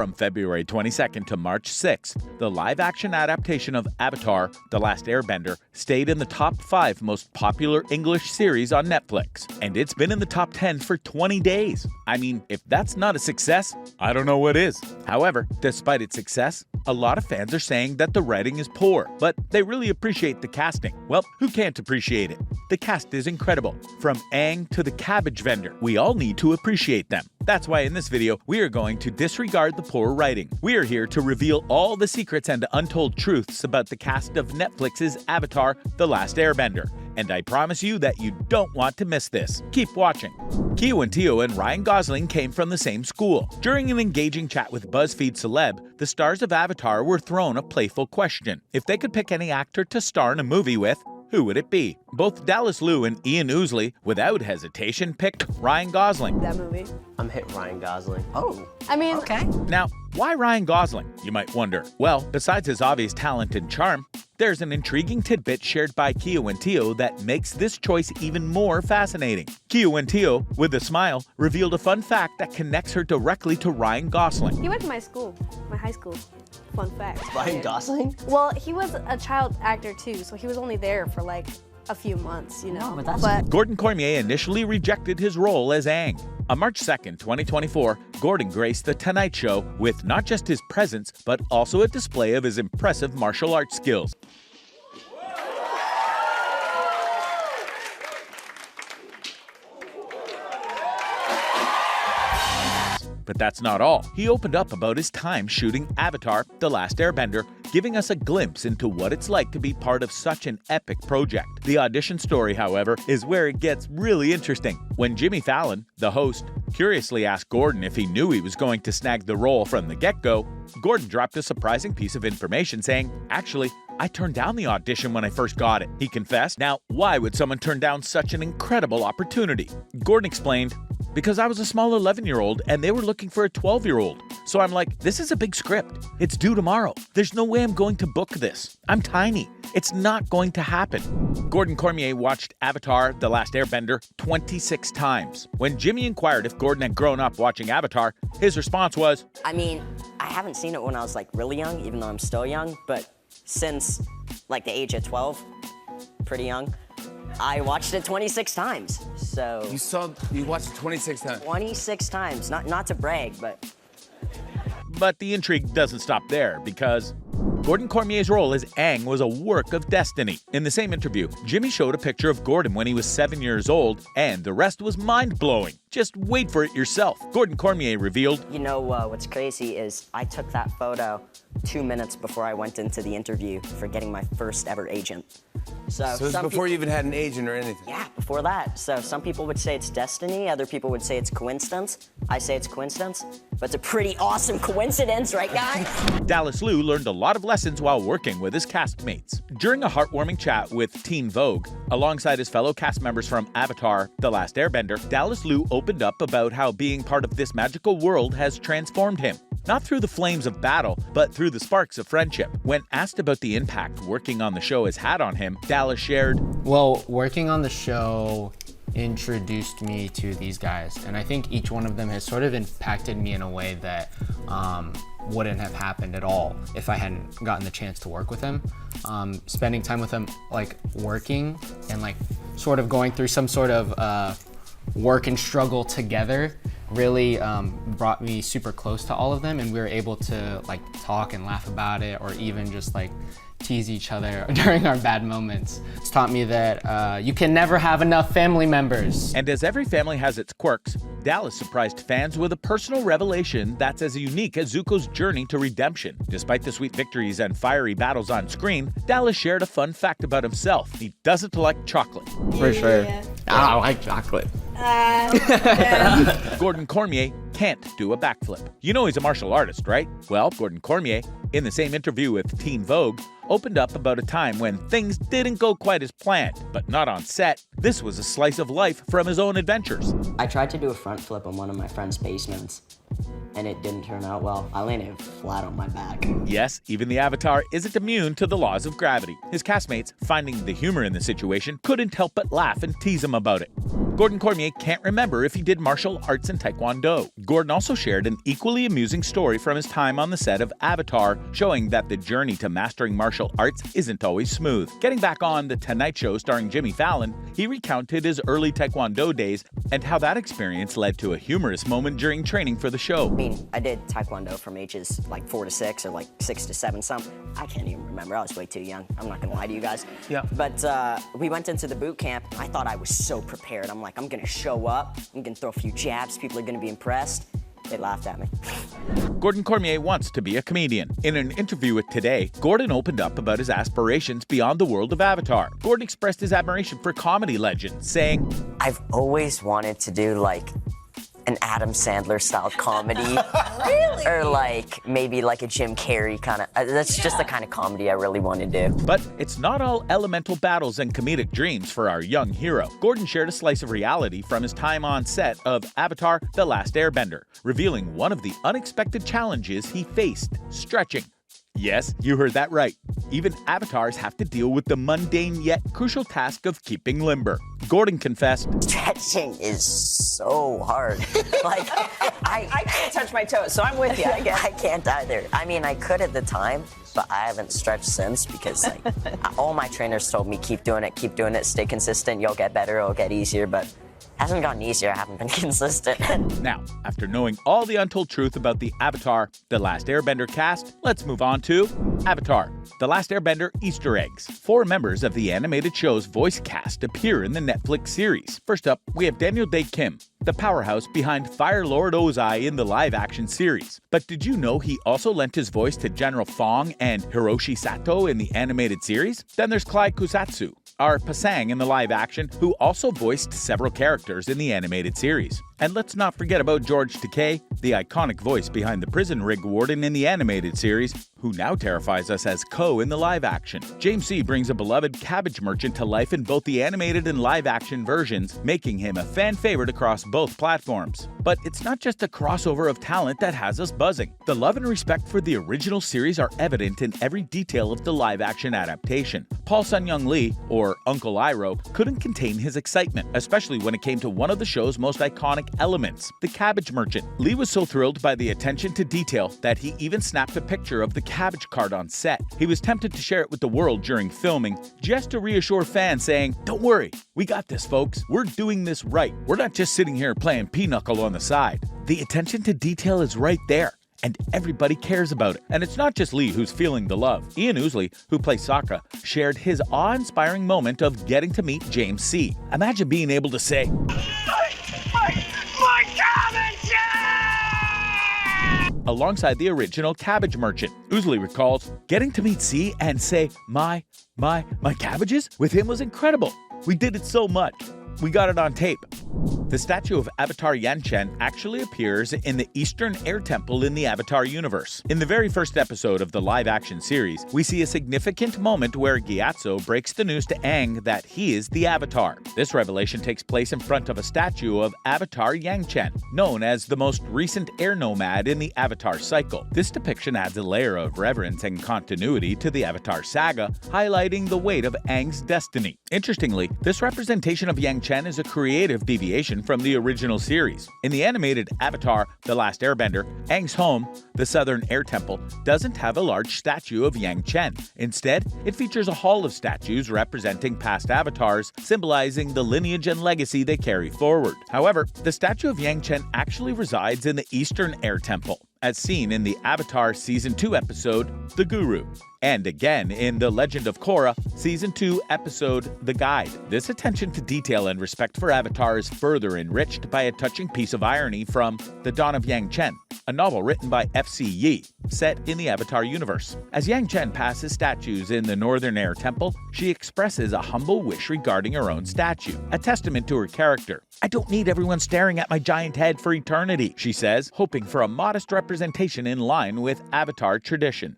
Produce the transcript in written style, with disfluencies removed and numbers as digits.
From February 22nd to March 6th, the live-action adaptation of Avatar: The Last Airbender stayed in the top 5 most popular English series on Netflix, and it's been in the top 10 for 20 days. I mean, if that's not a success, I don't know what is. However, despite its success, a lot of fans are saying that the writing is poor, but they really appreciate the casting. Well, who can't appreciate it? The cast is incredible. From Aang to the cabbage vendor, we all need to appreciate them. That's why in this video, we are going to disregard the poor writing. We are here to reveal all the secrets and untold truths about the cast of Netflix's Avatar: The Last Airbender. And I promise you that you don't want to miss this. Keep watching. UNTOLD and Ryan Gosling came from the same school. During an engaging chat with BuzzFeed Celeb, the stars of Avatar were thrown a playful question. If they could pick any actor to star in a movie with, who would it be? Both Dallas Liu and Ian Ousley, without hesitation, picked Ryan Gosling. That movie. I'm hit Ryan Gosling. Oh, I mean, okay. Now, why Ryan Gosling, you might wonder? Well, besides his obvious talent and charm, there's an intriguing tidbit shared by UNTOLD that makes this choice even more fascinating. UNTOLD, with a smile, revealed a fun fact that connects her directly to Ryan Gosling. He went to my school, my high school. Fun fact. Ryan Gosling? Well, he was a child actor too, so he was only there for like a few months, you know. But Gordon Cormier initially rejected his role as Aang. On March 2nd, 2024, Gordon graced The Tonight Show with not just his presence, but also a display of his impressive martial arts skills. But that's not all. He opened up about his time shooting Avatar: The Last Airbender, giving us a glimpse into what it's like to be part of such an epic project. The audition story, however, is where it gets really interesting. When Jimmy Fallon, the host, curiously asked Gordon if he knew he was going to snag the role from the get-go, Gordon dropped a surprising piece of information saying, "Actually, I turned down the audition when I first got it," he confessed. Now, why would someone turn down such an incredible opportunity? Gordon explained, "Because I was a small 11-year-old and they were looking for a 12-year-old. So I'm like, this is a big script. It's due tomorrow. There's no way I'm going to book this. I'm tiny. It's not going to happen." Gordon Cormier watched Avatar: The Last Airbender 26 times. When Jimmy inquired if Gordon had grown up watching Avatar, his response was, I mean, I haven't seen it when I was like really young, even though I'm still young, but since like the age of 12, pretty young, I watched it 26 times, so... You watched it 26 times? 26 times, not to brag, but... But the intrigue doesn't stop there, because Gordon Cormier's role as Aang was a work of destiny. In the same interview, Jimmy showed a picture of Gordon when he was 7 years old, and the rest was mind-blowing. Just wait for it yourself. Gordon Cormier revealed, You know what's crazy is I took that photo 2 minutes before I went into the interview for getting my first ever agent. So it's before you even had an agent or anything? Yeah, before that. So some people would say it's destiny, other people would say it's coincidence. I say it's coincidence, but it's a pretty awesome coincidence, right guys? Dallas Liu learned a lot of lessons while working with his castmates. During a heartwarming chat with Teen Vogue, alongside his fellow cast members from Avatar: The Last Airbender, Dallas Liu opened up about how being part of this magical world has transformed him. Not through the flames of battle, but through the sparks of friendship. When asked about the impact working on the show has had on him, Dallas shared, "Well, working on the show introduced me to these guys, and I think each one of them has sort of impacted me in a way that wouldn't have happened at all if I hadn't gotten the chance to work with them. Spending time with them, like working and like sort of going through some sort of work and struggle together really brought me super close to all of them, and we were able to like talk and laugh about it, or even just like tease each other during our bad moments. It's taught me that you can never have enough family members." And as every family has its quirks, Dallas surprised fans with a personal revelation that's as unique as Zuko's journey to redemption. Despite the sweet victories and fiery battles on screen, Dallas shared a fun fact about himself. He doesn't like chocolate. For sure. I don't like chocolate. Gordon Cormier can't do a backflip. You know he's a martial artist, right? Well, Gordon Cormier, in the same interview with Teen Vogue, opened up about a time when things didn't go quite as planned, but not on set. This was a slice of life from his own adventures. I tried to do a front flip on one of my friend's basements, and it didn't turn out well. I landed flat on my back. Yes, even the Avatar isn't immune to the laws of gravity. His castmates, finding the humor in the situation, couldn't help but laugh and tease him about it. Gordon Cormier can't remember if he did martial arts and taekwondo. Gordon also shared an equally amusing story from his time on the set of Avatar, showing that the journey to mastering martial arts isn't always smooth. Getting back on The Tonight Show starring Jimmy Fallon, he recounted his early taekwondo days and how that experience led to a humorous moment during training for the show. I mean, I did taekwondo from ages like 4 to 6 or like 6 to 7 something. I can't even remember. I was way too young. I'm not gonna lie to you guys. Yeah. But we went into the boot camp. I thought I was so prepared. I'm like, I'm gonna show up. I'm gonna throw a few jabs. People are gonna be impressed. They laughed at me. Gordon Cormier wants to be a comedian. In an interview with Today, Gordon opened up about his aspirations beyond the world of Avatar. Gordon expressed his admiration for comedy legends, saying, I've always wanted to do like an Adam Sandler style comedy. Really? Or like maybe like a Jim Carrey kind of. That's just the kind of comedy I really want to do. But it's not all elemental battles and comedic dreams for our young hero. Gordon shared a slice of reality from his time on set of Avatar: The Last Airbender, revealing one of the unexpected challenges he faced: stretching. Yes, you heard that right. Even avatars have to deal with the mundane yet crucial task of keeping limber. Gordon confessed, Stretching is so hard. Like, I can't touch my toes, so I'm with you. I can't either. I mean, I could at the time, but I haven't stretched since because like, all my trainers told me keep doing it, stay consistent, you'll get better, it'll get easier, but hasn't gotten easier, I haven't been consistent. Now, after knowing all the untold truth about the Avatar: The Last Airbender cast, let's move on to Avatar: The Last Airbender Easter eggs. 4 members of the animated show's voice cast appear in the Netflix series. First up, we have Daniel Dae Kim, the powerhouse behind Fire Lord Ozai in the live-action series. But did you know he also lent his voice to General Fong and Hiroshi Sato in the animated series? Then there's Clyde Kusatsu, our Pasang in the live-action, who also voiced several characters in the animated series. And let's not forget about George Takei, the iconic voice behind the prison rig warden in the animated series, who now terrifies us as Ko in the live-action. James C. brings a beloved cabbage merchant to life in both the animated and live-action versions, making him a fan favorite across both platforms. But it's not just a crossover of talent that has us buzzing. The love and respect for the original series are evident in every detail of the live-action adaptation. Paul Sun-Young Lee, or Uncle Iroh, couldn't contain his excitement, especially when it came to one of the show's most iconic elements, the cabbage merchant. Lee was so thrilled by the attention to detail that he even snapped a picture of the cabbage cart on set. He was tempted to share it with the world during filming, just to reassure fans, saying, "Don't worry, we got this, folks. We're doing this right. We're not just sitting here playing pinochle on the side. The attention to detail is right there, and everybody cares about it." And it's not just Lee who's feeling the love. Ian Ousley, who plays Sokka, shared his awe-inspiring moment of getting to meet James C. Imagine being able to say, my cabbage! Alongside the original cabbage merchant. Ousley recalls, getting to meet C and say, my cabbages with him was incredible. We did it so much. We got it on tape. The statue of Avatar Yanchen actually appears in the Eastern Air Temple in the Avatar universe. In the very first episode of the live-action series, we see a significant moment where Gyatso breaks the news to Aang that he is the Avatar. This revelation takes place in front of a statue of Avatar Yanchen, known as the most recent air nomad in the Avatar cycle. This depiction adds a layer of reverence and continuity to the Avatar saga, highlighting the weight of Aang's destiny. Interestingly, this representation of Yanchen is a creative deviation from the original series. In the animated Avatar: The Last Airbender, Aang's home, the Southern Air Temple, doesn't have a large statue of Yanchen. Instead, it features a hall of statues representing past avatars, symbolizing the lineage and legacy they carry forward. However, the statue of Yanchen actually resides in the Eastern Air Temple, as seen in the Avatar Season 2 episode, The Guru, and again in The Legend of Korra Season 2 episode, The Guide. This attention to detail and respect for Avatar is further enriched by a touching piece of irony from The Dawn of Yanchen, a novel written by F.C. Yi, set in the Avatar universe. As Yanchen passes statues in the Northern Air Temple, she expresses a humble wish regarding her own statue, a testament to her character. "I don't need everyone staring at my giant head for eternity," she says, hoping for a modest representation in line with Avatar tradition.